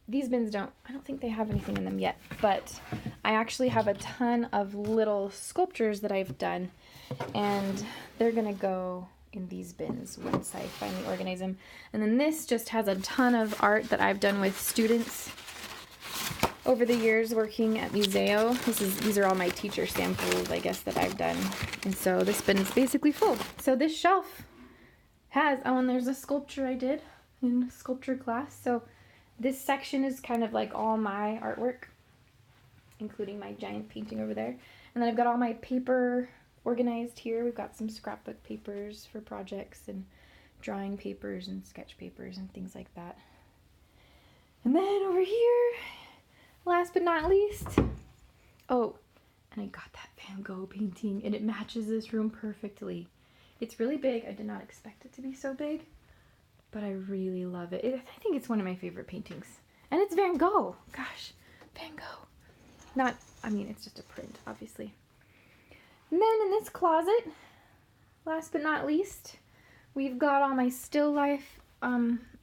These bins I don't think they have anything in them yet, but I actually have a ton of little sculptures that I've done, and they're gonna go in these bins once I finally organize them. And then this just has a ton of art that I've done with students over the years working at Museo. These are all my teacher samples, I guess, that I've done. And so this bin is basically full. So this shelf has, oh, and there's a sculpture I did in sculpture class. So this section is kind of like all my artwork, including my giant painting over there. And then I've got all my paper organized here. We've got some scrapbook papers for projects and drawing papers and sketch papers and things like that. And then over here, last but not least, oh, and I got that Van Gogh painting, and it matches this room perfectly. It's really big. I did not expect it to be so big, but I really love it. I think it's one of my favorite paintings. And it's Van Gogh. Gosh, Van Gogh. It's just a print, obviously. And then in this closet, last but not least, we've got all my still life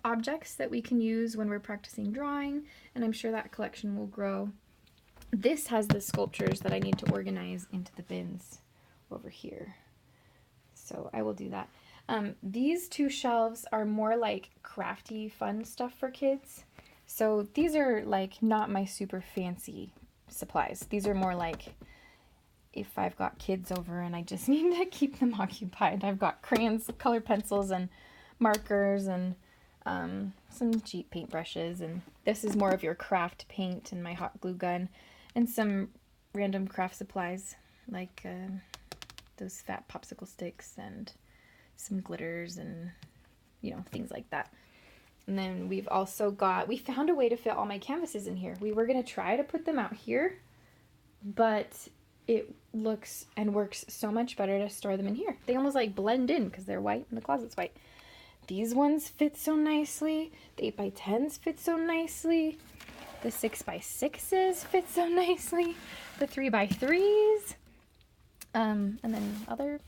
objects that we can use when we're practicing drawing, and I'm sure that collection will grow. This has the sculptures that I need to organize into the bins over here. So I will do that. These two shelves are more like crafty, fun stuff for kids. So these are like not my super fancy supplies. These are more like if I've got kids over and I just need to keep them occupied. I've got crayons, color pencils, and markers, and some cheap paintbrushes. And this is more of your craft paint and my hot glue gun, and some random craft supplies like those fat popsicle sticks and some glitters and, things like that. And then we found a way to fit all my canvases in here. We were going to try to put them out here, but it looks and works so much better to store them in here. They almost like blend in because they're white and the closet's white. These ones fit so nicely. The 8x10s fit so nicely. The 6x6s fit so nicely. The 3x3s. And then other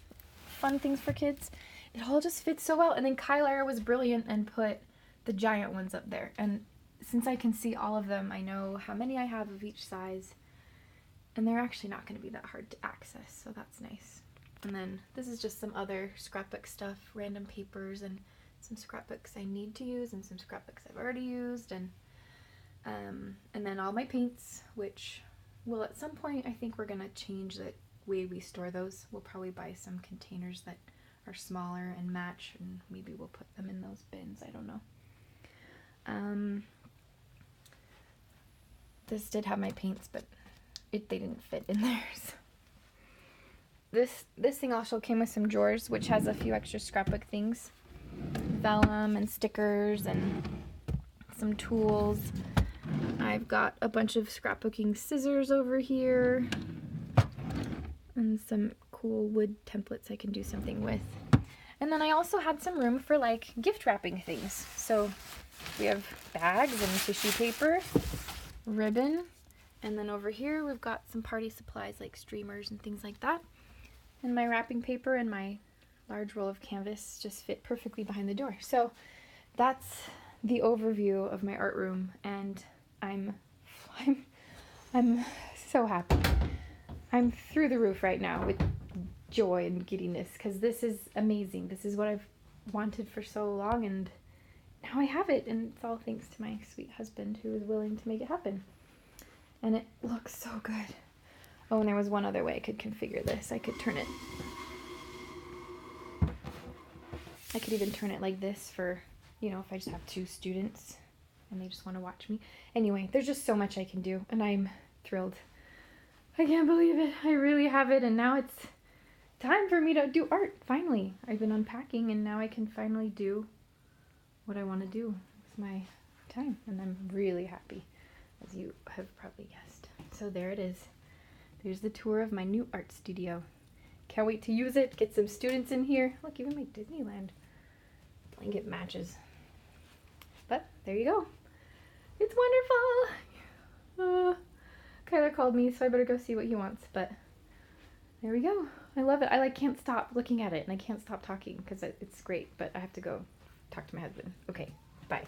fun things for kids. It all just fits so well. And then Kyler was brilliant and put the giant ones up there. And since I can see all of them, I know how many I have of each size. And they're actually not going to be that hard to access, so that's nice. And then this is just some other scrapbook stuff, random papers, and some scrapbooks I need to use, and some scrapbooks I've already used, and then all my paints, which will at some point, I think we're going to change the way we store those. We'll probably buy some containers that are smaller and match, and maybe we'll put them in those bins. I don't know. This did have my paints, but they didn't fit in there. So. This thing also came with some drawers, which has a few extra scrapbook things. Vellum and stickers and some tools. I've got a bunch of scrapbooking scissors over here and some cool wood templates I can do something with. And then I also had some room for like gift wrapping things. So we have bags and tissue paper, ribbon, and then over here we've got some party supplies like streamers and things like that. And my wrapping paper and my large roll of canvas just fit perfectly behind the door. So that's the overview of my art room, and I'm so happy. I'm through the roof right now with joy and giddiness because this is amazing. This is what I've wanted for so long, and now I have it, and it's all thanks to my sweet husband who was willing to make it happen. And it looks so good. Oh, and there was one other way I could configure this. I could turn it. I could even turn it like this for, if I just have 2 students and they just want to watch me. Anyway, there's just so much I can do, and I'm thrilled. I can't believe it. I really have it, and now it's time for me to do art, finally. I've been unpacking, and now I can finally do what I want to do with my time, and I'm really happy, as you have probably guessed. So there it is. There's the tour of my new art studio. Can't wait to use it, get some students in here. Look, even my Disneyland blanket matches. But there you go. It's wonderful. Kyler called me, so I better go see what he wants. But there we go. I love it. I can't stop looking at it, and I can't stop talking because it's great. But I have to go talk to my husband. Okay, bye.